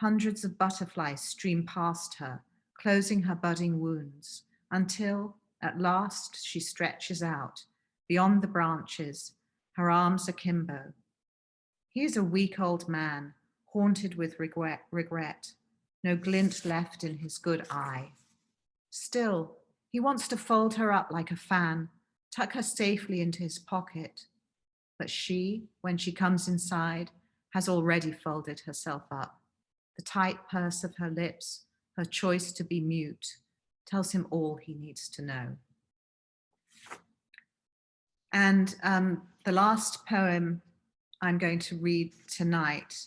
Hundreds of butterflies stream past her, closing her budding wounds, until, at last, she stretches out, beyond the branches, her arms akimbo. He is a weak old man, haunted with regret, no glint left in his good eye. Still, he wants to fold her up like a fan, tuck her safely into his pocket. But she, when she comes inside, has already folded herself up. The tight purse of her lips, her choice to be mute, tells him all he needs to know. And the last poem I'm going to read tonight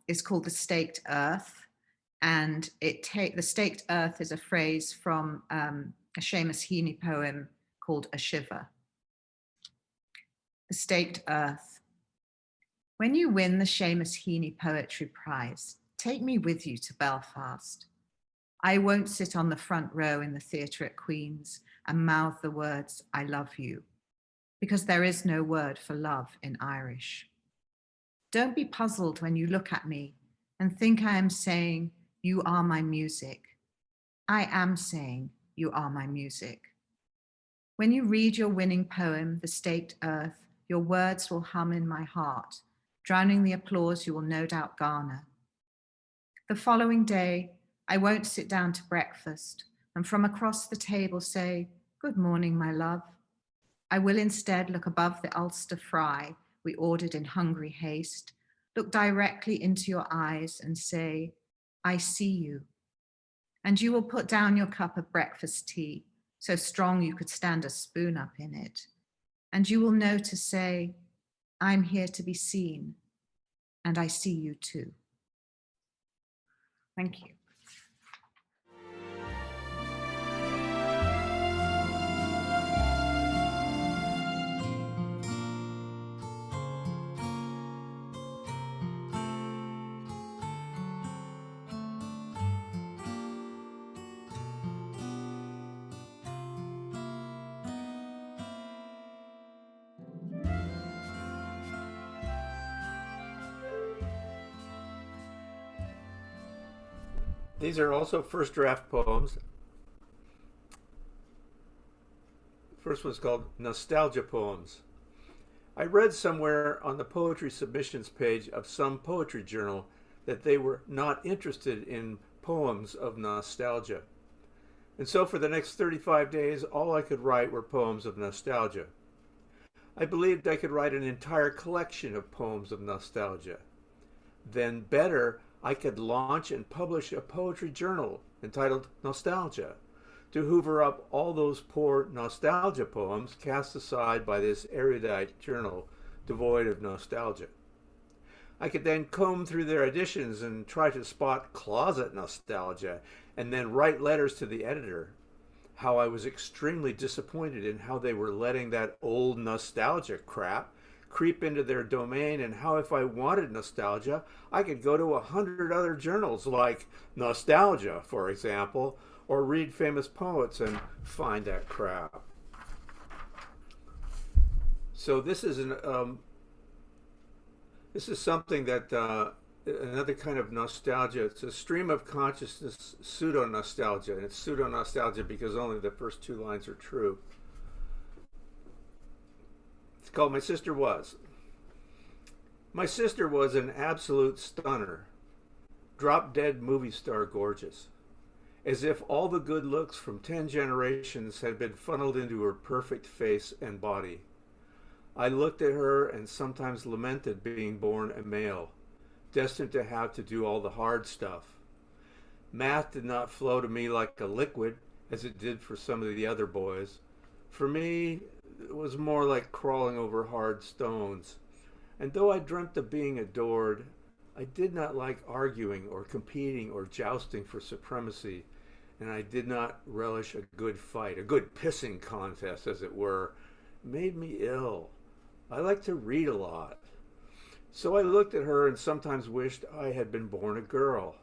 is called The Staked Earth. And the staked earth is a phrase from a Seamus Heaney poem called A Shiver. The Staked Earth. When you win the Seamus Heaney Poetry Prize, take me with you to Belfast. I won't sit on the front row in the theatre at Queen's and mouth the words, I love you, because there is no word for love in Irish. Don't be puzzled when you look at me and think I am saying, you are my music. I am saying, you are my music. When you read your winning poem, The Staked Earth, your words will hum in my heart, drowning the applause you will no doubt garner. The following day, I won't sit down to breakfast and from across the table say, good morning, my love. I will instead look above the Ulster fry we ordered in hungry haste, look directly into your eyes and say, I see you. And you will put down your cup of breakfast tea, so strong you could stand a spoon up in it. And you will know to say, I'm here to be seen, and I see you too. Thank you. These are also first draft poems. First one's called Nostalgia Poems. I read somewhere on the poetry submissions page of some poetry journal that they were not interested in poems of nostalgia. And so for the next 35 days, all I could write were poems of nostalgia. I believed I could write an entire collection of poems of nostalgia. Then better, I could launch and publish a poetry journal entitled Nostalgia to hoover up all those poor nostalgia poems cast aside by this erudite journal devoid of nostalgia. I could then comb through their editions and try to spot closet nostalgia and then write letters to the editor how I was extremely disappointed in how they were letting that old nostalgia crap creep into their domain, and how if I wanted nostalgia, I could go to 100 other journals like Nostalgia, for example, or read famous poets and find that crap. So this is something that another kind of nostalgia. It's a stream of consciousness, pseudo-nostalgia, and it's pseudo-nostalgia because only the first two lines are true. It's called My Sister Was. My sister was an absolute stunner, drop-dead movie star gorgeous, as if all the good looks from 10 generations had been funneled into her perfect face and body. I looked at her and sometimes lamented being born a male, destined to have to do all the hard stuff. Math did not flow to me like a liquid, as it did for some of the other boys. For me, it was more like crawling over hard stones. And though I dreamt of being adored, I did not like arguing or competing or jousting for supremacy, and I did not relish a good fight, a good pissing contest, as it were. It made me ill. I like to read a lot. So I looked at her and sometimes wished I had been born a girl.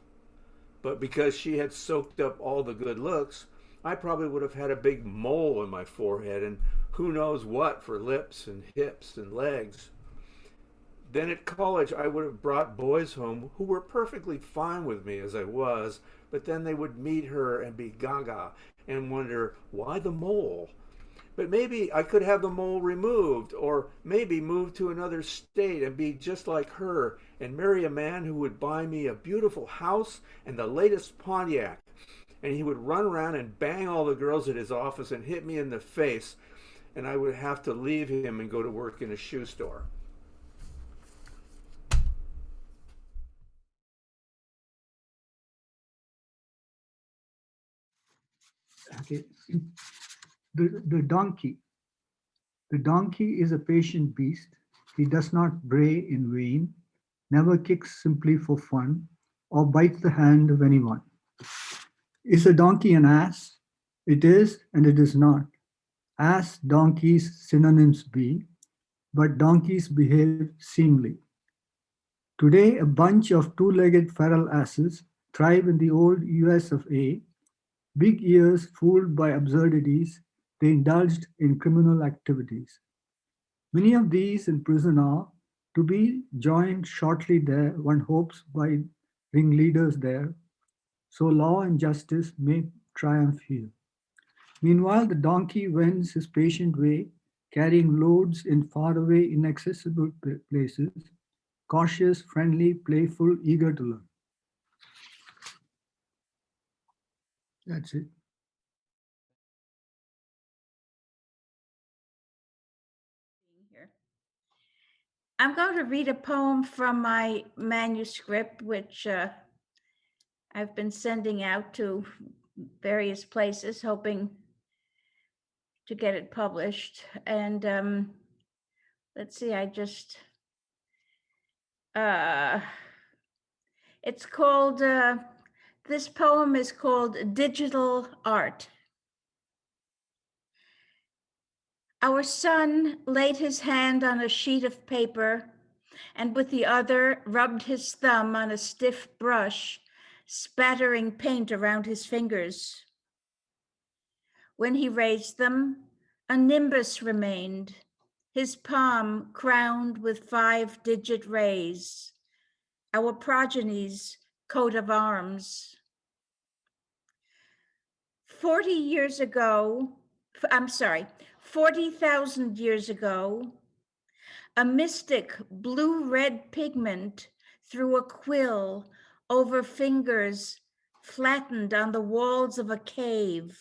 But because she had soaked up all the good looks, I probably would have had a big mole on my forehead and who knows what for lips and hips and legs. Then at college, I would have brought boys home who were perfectly fine with me as I was, but then they would meet her and be gaga and wonder, why the mole? But maybe I could have the mole removed, or maybe move to another state and be just like her and marry a man who would buy me a beautiful house and the latest Pontiac. And he would run around and bang all the girls at his office and hit me in the face, and I would have to leave him and go to work in a shoe store. Okay. The donkey. The donkey is a patient beast. He does not bray in vain, never kicks simply for fun, or bites the hand of anyone. Is a donkey an ass? It is and it is not. Ass, donkeys, synonyms be. but donkeys behave seemly. Today, a bunch of two-legged feral asses thrive in the old US of A. Big ears fooled by absurdities, they indulged in criminal activities. Many of these in prison are to be joined shortly there, one hopes, by ringleaders there, so law and justice may triumph here. Meanwhile, the donkey wends his patient way, carrying loads in faraway, inaccessible places, cautious, friendly, playful, eager to learn. That's it. Here. I'm going to read a poem from my manuscript, which I've been sending out to various places, hoping to get it published. And let's see, it's called, this poem is called Digital Art. Our son laid his hand on a sheet of paper and with the other rubbed his thumb on a stiff brush, spattering paint around his fingers. When he raised them, a nimbus remained, his palm crowned with 5-digit rays, our progeny's coat of arms. 40,000 years ago, a mystic blue-red pigment threw a quill over fingers flattened on the walls of a cave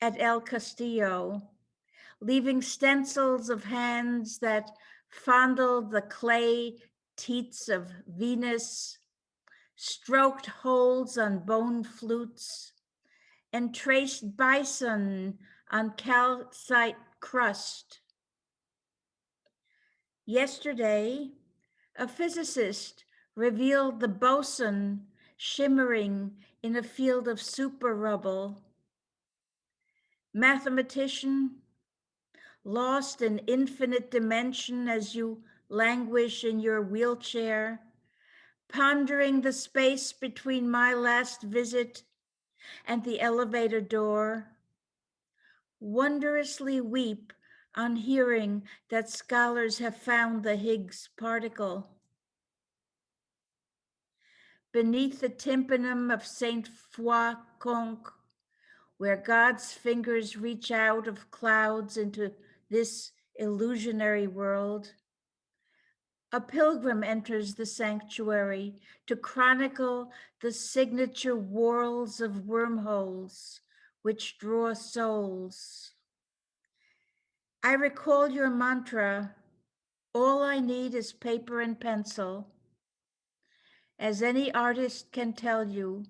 at El Castillo, leaving stencils of hands that fondled the clay teats of Venus, stroked holes on bone flutes, and traced bison on calcite crust. Yesterday, a physicist revealed the boson shimmering in a field of super rubble. Mathematician, lost in infinite dimension as you languish in your wheelchair, pondering the space between my last visit and the elevator door, wondrously weep on hearing that scholars have found the Higgs particle. Beneath the tympanum of Saint Foy Conque, where God's fingers reach out of clouds into this illusionary world, a pilgrim enters the sanctuary to chronicle the signature whorls of wormholes which draw souls. I recall your mantra, all I need is paper and pencil. As any artist can tell you,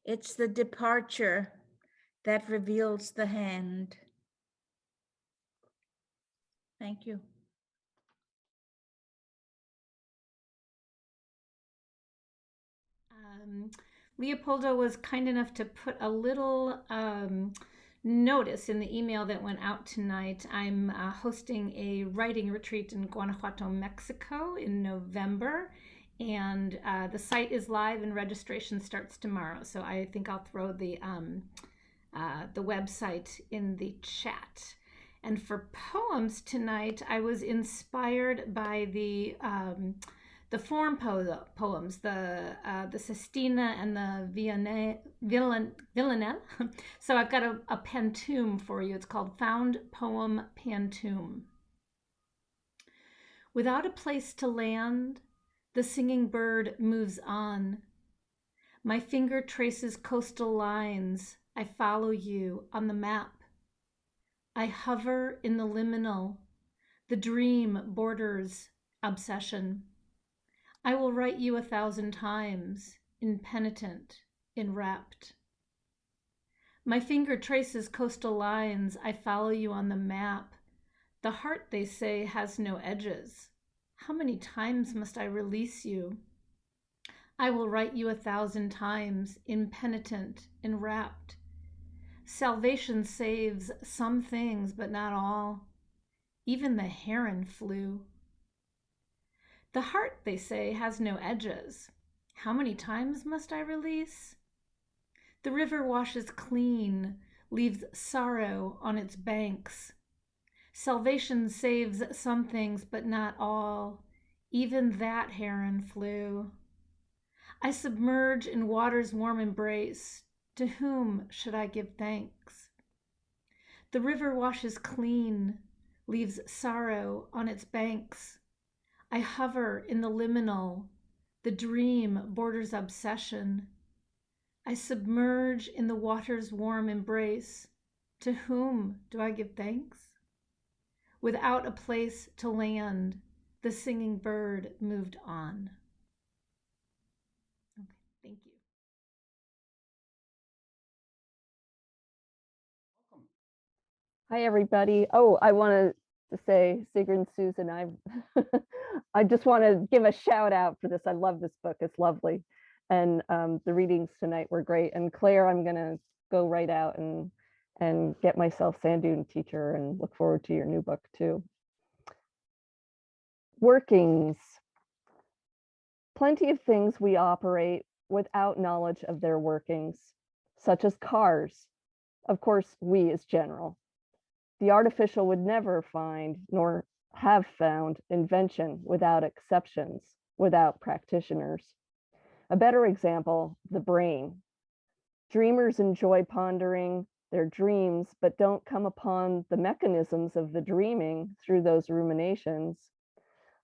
it's the departure that reveals the hand. Thank you. Leopoldo was kind enough to put a little notice in the email that went out tonight. I'm hosting a writing retreat in Guanajuato, Mexico in November, and the site is live and registration starts tomorrow. So I think I'll throw the website in the chat. And for poems tonight, I was inspired by the form poems, the Sestina and the Villanelle. So I've got a pantoum for you. It's called Found Poem Pantoum. Without a place to land, the singing bird moves on. My finger traces coastal lines. I follow you on the map. I hover in the liminal. The dream borders obsession. I will write you 1,000 times, impenitent, enwrapped. My finger traces coastal lines. I follow you on the map. The heart, they say, has no edges. How many times must I release you? I will write you 1,000 times, impenitent, enwrapped. Salvation saves some things, but not all. even the heron flew. The heart, they say, has no edges. How many times must I release? The river washes clean, leaves sorrow on its banks. Salvation saves some things, but not all. Even that heron flew. I submerge in water's warm embrace. To whom should I give thanks? The river washes clean, leaves sorrow on its banks. I hover in the liminal. The dream borders obsession. I submerge in the water's warm embrace. To whom do I give thanks? Without a place to land, the singing bird moved on. Okay, thank you. Hi, everybody. Oh, I wanted to say, Sigrun, Susan, I just want to give a shout out for this. I love this book. It's lovely. And the readings tonight were great. And Claire, I'm going to go right out and get myself Sand Dune Teacher and look forward to your new book too. Workings. Plenty of things we operate without knowledge of their workings, such as cars. Of course, we as general. The artificial would never find nor have found invention without exceptions, without practitioners. A better example, the brain. Dreamers enjoy pondering their dreams, but don't come upon the mechanisms of the dreaming through those ruminations.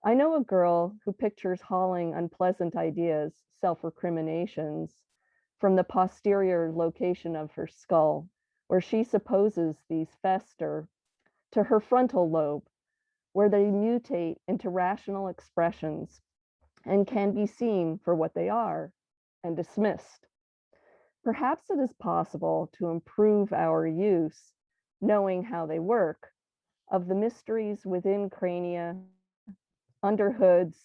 I know a girl who pictures hauling unpleasant ideas, self-recriminations, from the posterior location of her skull, where she supposes these fester, to her frontal lobe, where they mutate into rational expressions and can be seen for what they are and dismissed. Perhaps it is possible to improve our use, knowing how they work, of the mysteries within crania, under hoods,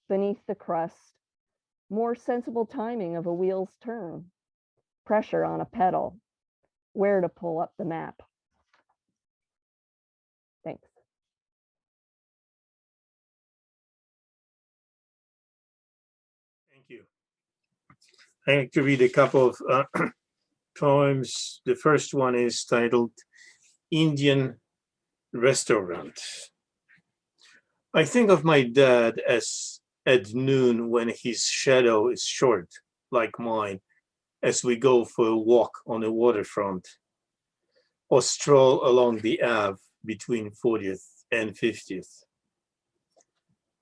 beneath the crust, more sensible timing of a wheel's turn, pressure on a pedal, where to pull up the map. Thanks. Thank you. I like to read a couple of poems. The first one is titled Indian Restaurant. I think of my dad as at noon when his shadow is short, like mine, as we go for a walk on the waterfront or stroll along the Ave between 40th and 50th.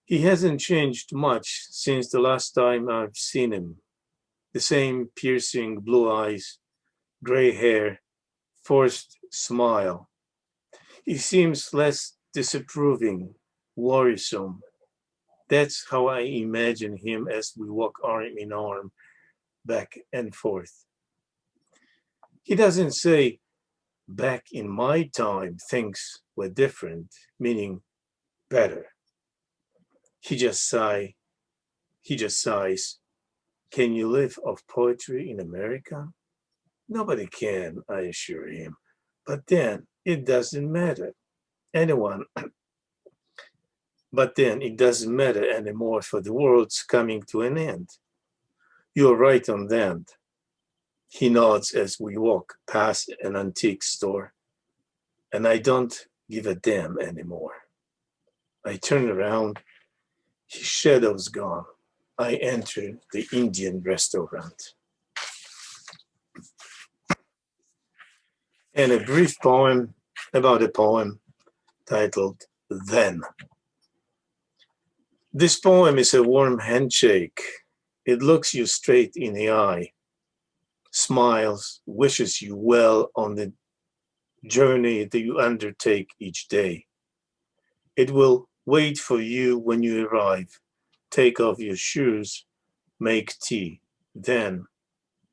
He hasn't changed much since the last time I've seen him. The same piercing blue eyes, gray hair, forced smile. He seems less disapproving, worrisome. That's how I imagine him as we walk arm in arm back and forth. He doesn't say, back in my time, things were different, meaning better. He just sighs, can you live off poetry in America? Nobody can, I assure him. But then it doesn't matter. But then it doesn't matter anymore, for the world's coming to an end. You're right on that. He nods as we walk past an antique store, and I don't give a damn anymore. I turn around, his shadow's gone. I enter the Indian restaurant. And a brief poem about a poem titled Then. This poem is a warm handshake. It looks you straight in the eye, smiles, wishes you well on the journey that you undertake each day. It will wait for you when you arrive. Take off your shoes, make tea, then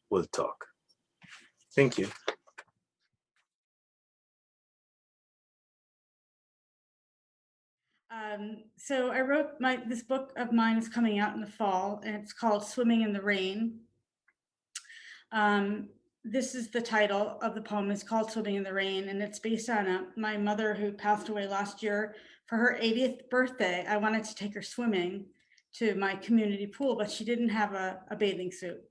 we'll talk. Thank you. So I wrote this book of mine is coming out in the fall, and it's called Swimming in the Rain. this is the title of the poem. It's called Swimming in the Rain, and it's based on my mother who passed away last year. For her 80th birthday, I wanted to take her swimming to my community pool, but she didn't have a bathing suit.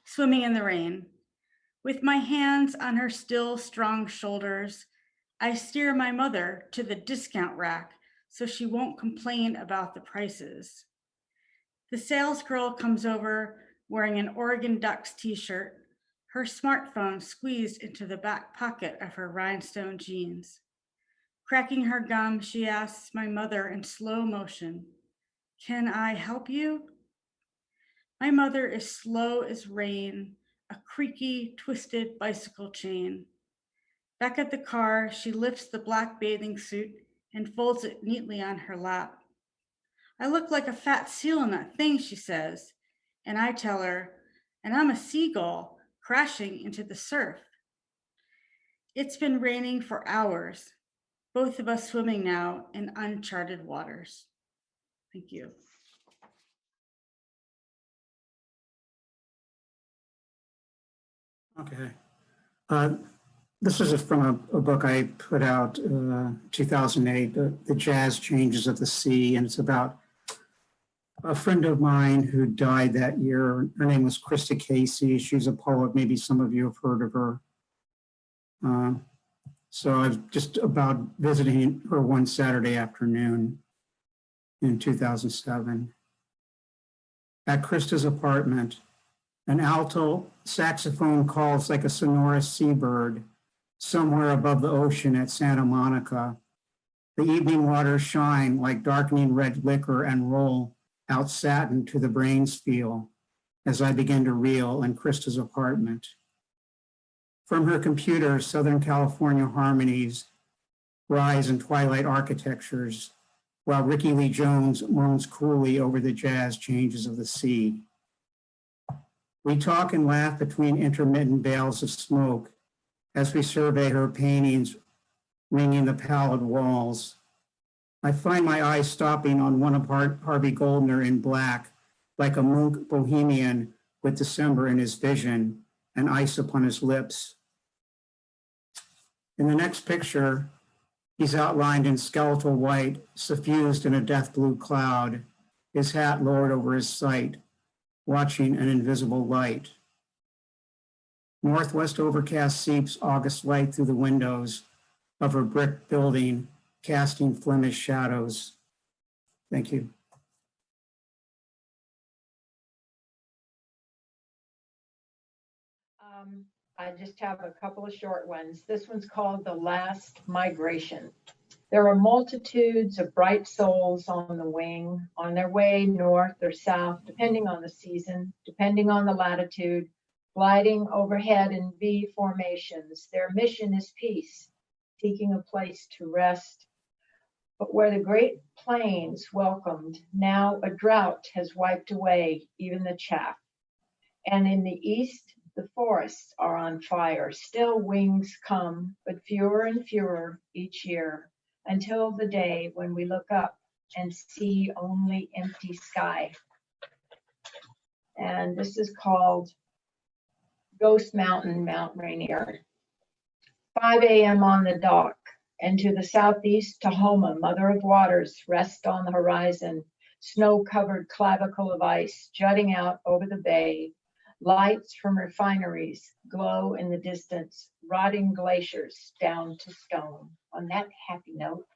Swimming in the rain. With my hands on her still strong shoulders, I steer my mother to the discount rack so she won't complain about the prices. The sales girl comes over wearing an Oregon Ducks t-shirt, her smartphone squeezed into the back pocket of her rhinestone jeans. Cracking her gum, she asks my mother in slow motion, "Can I help you?" My mother is slow as rain, a creaky, twisted bicycle chain. Back at the car, she lifts the black bathing suit and folds it neatly on her lap. "I look like a fat seal in that thing," she says, and I tell her, "And I'm a seagull crashing into the surf." It's been raining for hours, both of us swimming now in uncharted waters. Thank you. Okay. This is from a book I put out 2008, The Jazz Changes of the Sea, and it's about a friend of mine who died that year. Her name was Krista Casey. She's a poet. Maybe some of you have heard of her. So I was just about visiting her one Saturday afternoon in 2007. At Krista's apartment, an alto saxophone calls like a sonorous seabird somewhere above the ocean at Santa Monica. The evening waters shine like darkening red liquor and roll out satin to the brains feel as I begin to reel in Krista's apartment. From her computer, Southern California harmonies rise in twilight architectures, while Ricky Lee Jones moans coolly over the jazz changes of the sea. We talk and laugh between intermittent veils of smoke as we survey her paintings ringing the pallid walls. I find my eyes stopping on one of Harvey Goldner in black, like a monk bohemian with December in his vision and ice upon his lips. In the next picture, he's outlined in skeletal white, suffused in a death blue cloud, his hat lowered over his sight, watching an invisible light. Northwest overcast seeps August light through the windows of her brick building, casting Flemish shadows. Thank you. I just have a couple of short ones. This one's called The Last Migration. There are multitudes of bright souls on the wing, on their way north or south, depending on the season, depending on the latitude, gliding overhead in V formations. Their mission is peace, seeking a place to rest. But where the great plains welcomed, now a drought has wiped away even the chaff. And in the east, the forests are on fire. Still wings come, but fewer and fewer each year, until the day when we look up and see only empty sky. And this is called Ghost Mountain, Mount Rainier. 5 a.m. on the dock, and to the southeast, Tahoma, mother of waters, rests on the horizon, snow-covered clavicle of ice jutting out over the bay. Lights from refineries glow in the distance, rotting glaciers down to stone. On that happy note,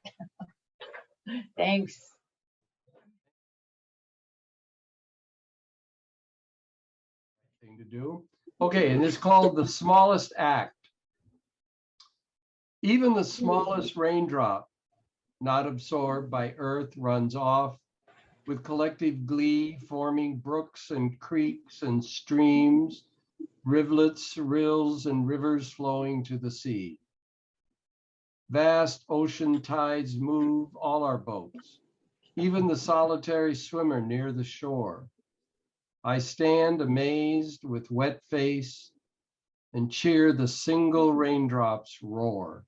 thanks. Thing to do. Okay, and it's called The Smallest Act. Even the smallest raindrop, not absorbed by earth, runs off with collective glee, forming brooks and creeks and streams, rivulets, rills, and rivers flowing to the sea. Vast ocean tides move all our boats, even the solitary swimmer near the shore. I stand amazed with wet face and cheer the single raindrop's roar.